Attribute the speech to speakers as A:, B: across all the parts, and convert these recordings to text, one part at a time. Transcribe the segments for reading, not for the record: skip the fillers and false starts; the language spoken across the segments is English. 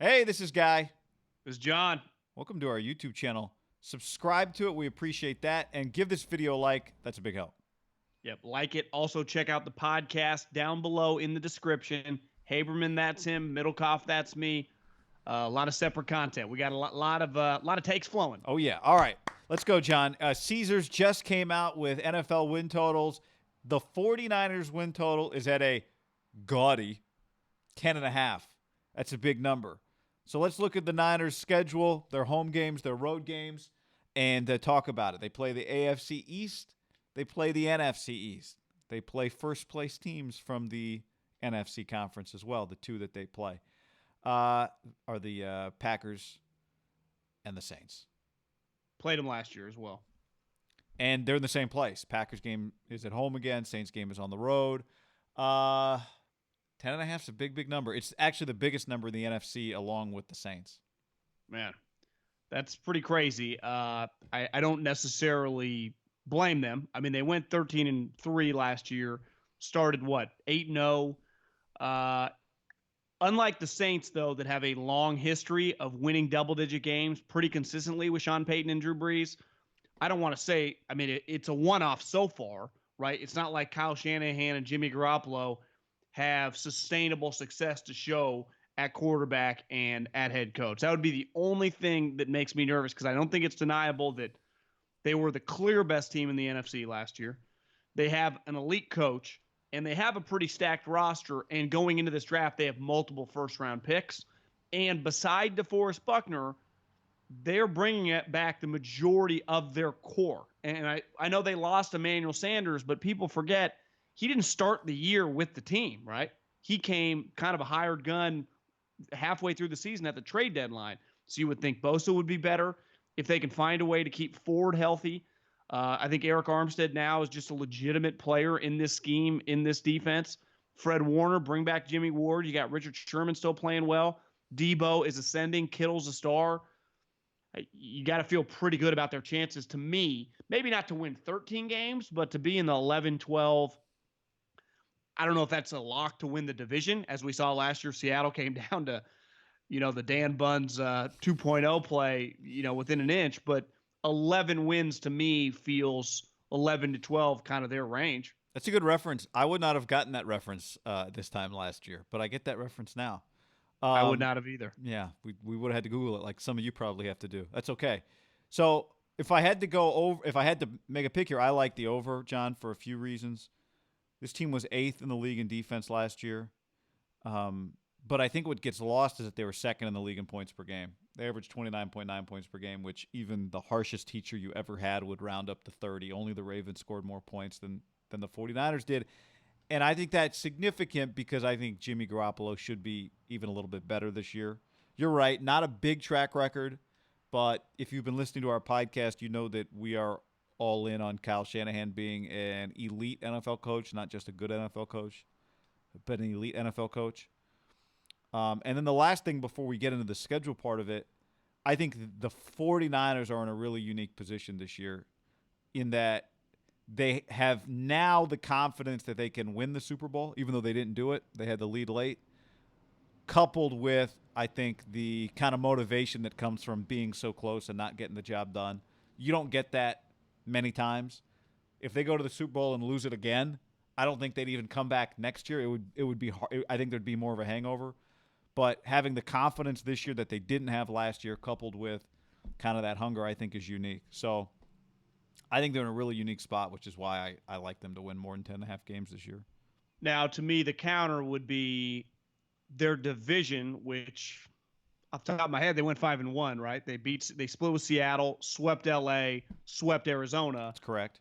A: Hey, this is Guy.
B: This is John.
A: Welcome to our YouTube channel. Subscribe to it. We appreciate that. And give this video a like. That's a big help.
B: Yep, like it. Also, check out the podcast down below in the description. Haberman, that's him. Middlecoff, that's me. A lot of separate content. We got a lot of takes flowing.
A: Oh, yeah. All right. Let's go, John. Caesars just came out with NFL win totals. The 49ers win total is at a gaudy 10.5. That's a big number. So let's look at the Niners' schedule, their home games, their road games, and talk about it. They play the AFC East. They play the NFC East. They play first place teams from the NFC conference as well. The two that they play are the Packers and the Saints.
B: Played him last year as well.
A: And they're in the same place. Packers game is at home again. Saints game is on the road. Uh, 10.5 is a big, big number. It's actually the biggest number in the NFC along with the Saints.
B: Man, that's pretty crazy. I don't necessarily blame them. I mean, they went 13-3 last year. Started what 8-0. Uh, Unlike the Saints, though, that have a long history of winning double-digit games pretty consistently with Sean Payton and Drew Brees, I don't want to say. I mean, it's a one-off so far, right? It's not like Kyle Shanahan and Jimmy Garoppolo have sustainable success to show at quarterback and at head coach. That would be the only thing that makes me nervous because I don't think it's deniable that they were the clear best team in the NFC last year. They have an elite coach and they have a pretty stacked roster. And going into this draft, they have multiple first round picks. And beside DeForest Buckner, they're bringing it back the majority of their core. And I know they lost Emmanuel Sanders, but people forget he didn't start the year with the team, right? He came kind of a hired gun halfway through the season at the trade deadline. So you would think Bosa would be better if they can find a way to keep Ford healthy. I think Eric Armstead now is just a legitimate player in this scheme, in this defense. Fred Warner, bring back Jimmy Ward. You got Richard Sherman still playing well. Debo is ascending. Kittle's a star. You got to feel pretty good about their chances to me. Maybe not to win 13 games, but to be in the 11, 12. I don't know if that's a lock to win the division. As we saw last year, Seattle came down to, the Dan Buns 2.0 play, within an inch. But 11 wins to me feels 11 to 12 kind of their range.
A: That's a good reference. I would not have gotten that reference this time last year, but I get that reference now.
B: I would not have either.
A: Yeah, we would have had to Google it like some of you probably have to do. That's okay. So if I had to go over, if I had to make a pick here, I like the over, John, for a few reasons. This team was eighth in the league in defense last year. But I think what gets lost is that they were second in the league in points per game. They averaged 29.9 points per game, which even the harshest teacher you ever had would round up to 30. Only the Ravens scored more points than the 49ers did. And I think that's significant because I think Jimmy Garoppolo should be even a little bit better this year. You're right, not a big track record, but if you've been listening to our podcast, you know that we are all in on Kyle Shanahan being an elite NFL coach, not just a good NFL coach, but an elite NFL coach. And then the last thing before we get into the schedule part of it, I think the 49ers are in a really unique position this year in that they have now the confidence that they can win the Super Bowl, even though they didn't do it. They had the lead late, coupled with, I think, the kind of motivation that comes from being so close and not getting the job done. You don't get that many times. If they go to the Super Bowl and lose it again, I don't think they'd even come back next year. It would be hard. I think there'd be more of a hangover. But having the confidence this year that they didn't have last year, coupled with kind of that hunger, I think is unique. So I think they're in a really unique spot, which is why I like them to win more than 10.5 games this year.
B: Now, to me, the counter would be their division, which off the top of my head, they went 5-1, right? They split with Seattle, swept LA, swept Arizona.
A: That's correct.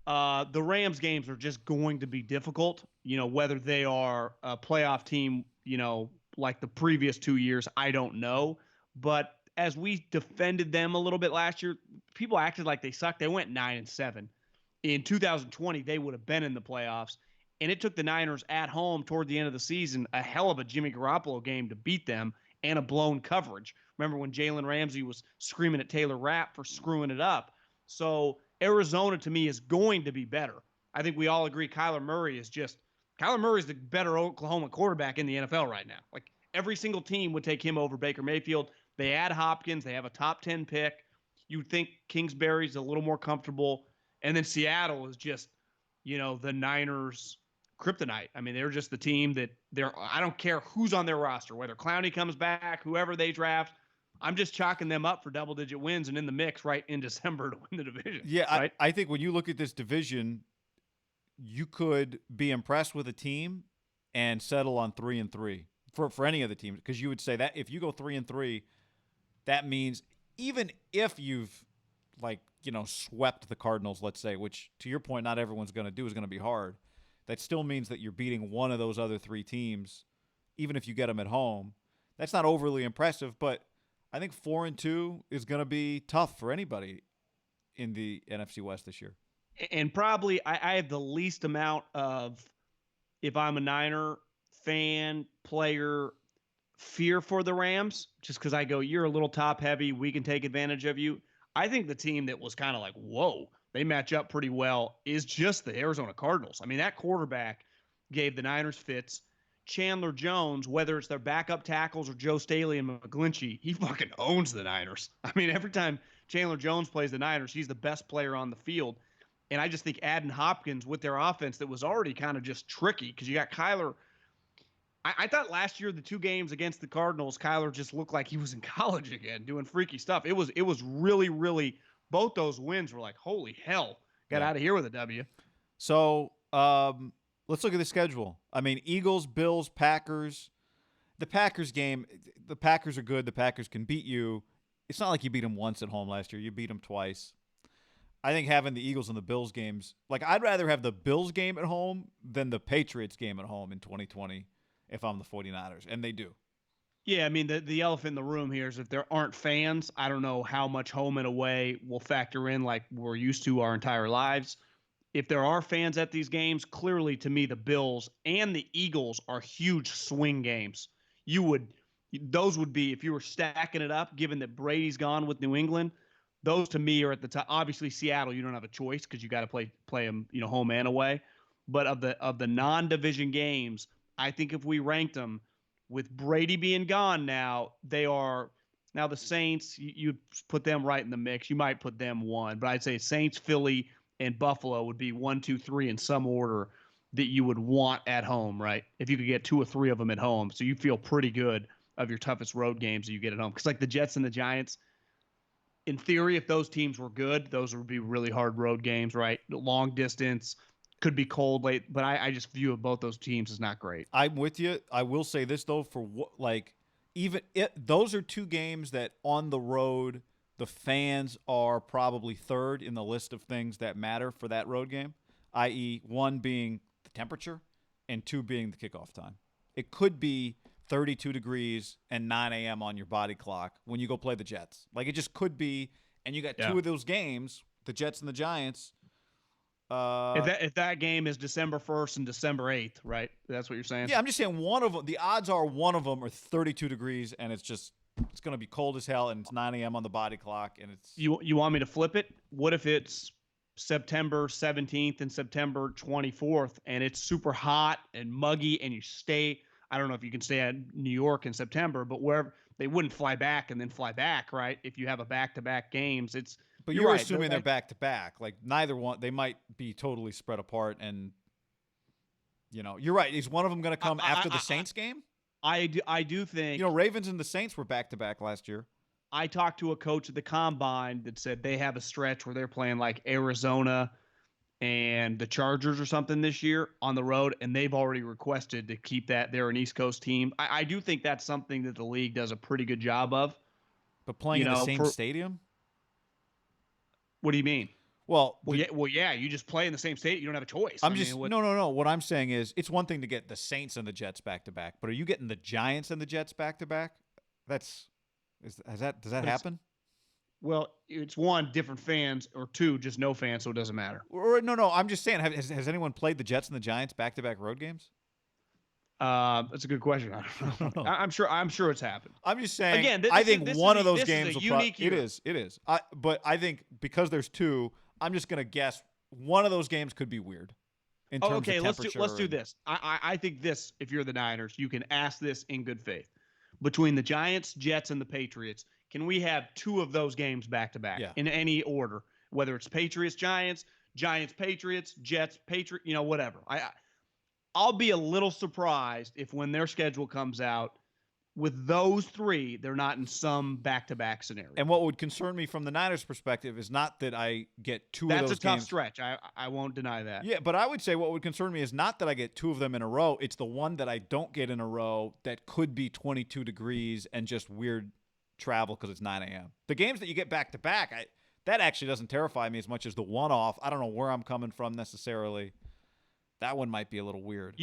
B: The Rams games are just going to be difficult. Whether they are a playoff team, like the previous 2 years, I don't know. But as we defended them a little bit last year, people acted like they sucked. They went 9-7. In 2020, they would have been in the playoffs. And it took the Niners at home toward the end of the season a hell of a Jimmy Garoppolo game to beat them and a blown coverage. Remember when Jalen Ramsey was screaming at Taylor Rapp for screwing it up? So Arizona, to me, is going to be better. I think we all agree Kyler Murray is the better Oklahoma quarterback in the NFL right now. Like, Every single team would take him over Baker Mayfield. They add Hopkins. They have a top 10 pick. You'd think Kingsbury's a little more comfortable. And then Seattle is just, the Niners kryptonite. I mean, they're just the team that I don't care who's on their roster, whether Clowney comes back, whoever they draft. I'm just chalking them up for double-digit wins and in the mix right in December to win the division.
A: Yeah,
B: right?
A: I think when you look at this division, you could be impressed with a team and settle on 3-3 for any of the teams, because you would say that if you go 3-3, that means even if you've swept the Cardinals, let's say, which to your point, not everyone's going to do, is going to be hard. That still means that you're beating one of those other three teams, even if you get them at home. That's not overly impressive, but I think 4-2 is going to be tough for anybody in the NFC West this year.
B: And probably I have the least amount of, if I'm a Niner fan, player, fear for the Rams, just because I go, you're a little top heavy, we can take advantage of you. I think the team that was kind of like, whoa, they match up pretty well is just the Arizona Cardinals. I mean, that quarterback gave the Niners fits. Chandler Jones, whether it's their backup tackles or Joe Staley and McGlinchey, he fucking owns the Niners. I mean, every time Chandler Jones plays the Niners, he's the best player on the field. And I just think adding Hopkins with their offense that was already kind of just tricky, because you got Kyler. I thought last year, the two games against the Cardinals, Kyler just looked like he was in college again, doing freaky stuff. It was really, really, both those wins were like, holy hell, got out of here with a W.
A: So let's look at the schedule. I mean, Eagles, Bills, Packers. The Packers game, the Packers are good. The Packers can beat you. It's not like you beat them once at home last year. You beat them twice. I think having the Eagles and the Bills games, I'd rather have the Bills game at home than the Patriots game at home in 2020 if I'm the 49ers, and they do.
B: Yeah, I mean, the elephant in the room here is if there aren't fans, I don't know how much home and away will factor in like we're used to our entire lives. If there are fans at these games, clearly to me, the Bills and the Eagles are huge swing games. Those would be, if you were stacking it up, given that Brady's gone with New England, those to me are at the top. Obviously, Seattle, you don't have a choice because you got to play them, home and away. But of the non-division games, I think if we ranked them, with Brady being gone now, they are now the Saints. You put them right in the mix. You might put them one, but I'd say Saints, Philly, and Buffalo would be 1, 2, 3 in some order that you would want at home, right? If you could get 2 or 3 of them at home, so you feel pretty good of your toughest road games that you get at home. Because like the Jets and the Giants, in theory, if those teams were good, those would be really hard road games, right? Long distance, could be cold late, but I just view both those teams as not great.
A: I'm with you. I will say this though, those are two games that on the road the fans are probably third in the list of things that matter for that road game, i.e., one being the temperature and two being the kickoff time. It could be 32 degrees and 9 a.m. on your body clock when you go play the Jets. Like, it just could be, and you got two of those games, the Jets and the Giants.
B: If that game is December 1st and December 8th, right? That's what you're saying?
A: Yeah, I'm just saying one of them, the odds are one of them are 32 degrees, and it's going to be cold as hell, and it's 9 a.m. on the body clock, and it's...
B: You want me to flip it? What if it's September 17th and September 24th, and it's super hot and muggy, and you stay... I don't know if you can stay at New York in September, but wherever... They wouldn't fly back and then fly back, right? If you have a back-to-back games, it's...
A: But you're right, assuming they're back-to-back. Like, neither one... They might be totally spread apart, and... you're right. Is one of them going to come after the Saints game?
B: I do think...
A: Ravens and the Saints were back-to-back last year.
B: I talked to a coach at the Combine that said they have a stretch where they're playing like Arizona and the Chargers or something this year on the road, and they've already requested to keep that. They're an East Coast team. I do think that's something that the league does a pretty good job of.
A: But playing in the same stadium?
B: What do you mean?
A: Well,
B: yeah. You just play in the same state. You don't have a choice.
A: No. What I'm saying is, it's one thing to get the Saints and the Jets back to back, but are you getting the Giants and the Jets back to back? Does that happen?
B: Well, it's one, different fans, or two, just no fans, so it doesn't matter.
A: Or no. I'm just saying, has anyone played the Jets and the Giants back to back road games?
B: That's a good question. I don't know. I'm sure it's happened.
A: I'm just saying.
B: Again,
A: I think one of those games
B: will unique.
A: It is. But I think because there's two, I'm just gonna guess one of those games could be weird.
B: Okay, let's do this. I think this. If you're the Niners, you can ask this in good faith. between the Giants, Jets, and the Patriots. Can we have two of those games back to back
A: Yeah.
B: in any order, whether it's Patriots, Giants, Giants, Patriots, Jets, Patriot, whatever. I'll be a little surprised if when their schedule comes out with those three, they're not in some back-to-back scenario.
A: And what would concern me from the Niners' perspective is not that I get two of
B: That's
A: those
B: a tough
A: games.
B: stretch. I won't deny that.
A: Yeah, but I would say what would concern me is not that I get two of them in a row. It's the one that I don't get in a row that could be 22 degrees and just weird travel because it's 9 a.m. The games that you get back-to-back, that actually doesn't terrify me as much as the one-off. I don't know where I'm coming from necessarily. That one might be a little weird.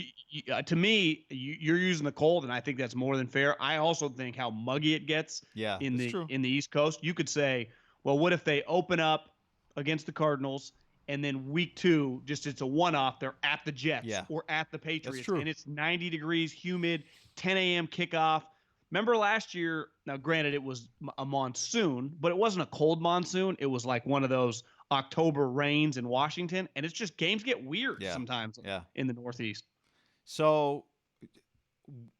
B: To me, you're using the cold, and I think that's more than fair. I also think how muggy it gets in the East Coast. You could say, well, what if they open up against the Cardinals, and then week 2, just it's a one-off, they're at the Jets or at the Patriots, and it's 90 degrees, humid, 10 a.m. kickoff. Remember last year, now granted it was a monsoon, but it wasn't a cold monsoon. It was like one of those October rains in Washington, and it's just games get weird sometimes in the Northeast.
A: So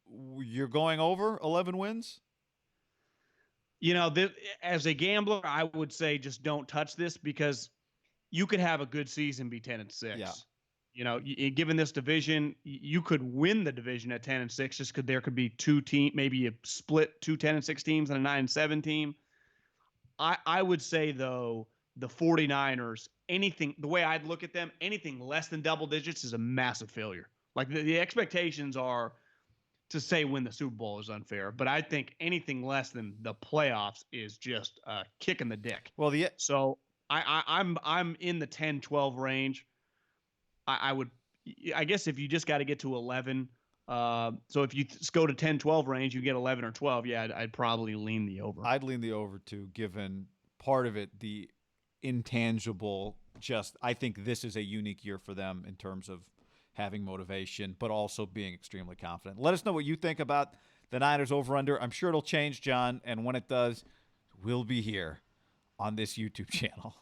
A: you're going over 11 wins?
B: As a gambler, I would say just don't touch this because you could have a good season, be 10-6.
A: Yeah.
B: Given this division, you could win the division at 10-6 just because there could be two teams, maybe a split 2 10-6 teams and a 9-7 team. I would say, though, the 49ers, the way I'd look at them, anything less than double digits is a massive failure. Like the expectations are to say win the Super Bowl is unfair, but I think anything less than the playoffs is just a kick in the dick.
A: Well,
B: so I'm in the 10-12 range. I guess if you just got to get to 11, so if you go to 10-12 range, you get 11 or 12. Yeah, I'd probably lean the over.
A: I'd lean the over too, given part of it, the intangible. I think this is a unique year for them in terms of having motivation, but also being extremely confident. Let us know what you think about the Niners over-under. I'm sure it'll change, John, and when it does, we'll be here on this YouTube channel.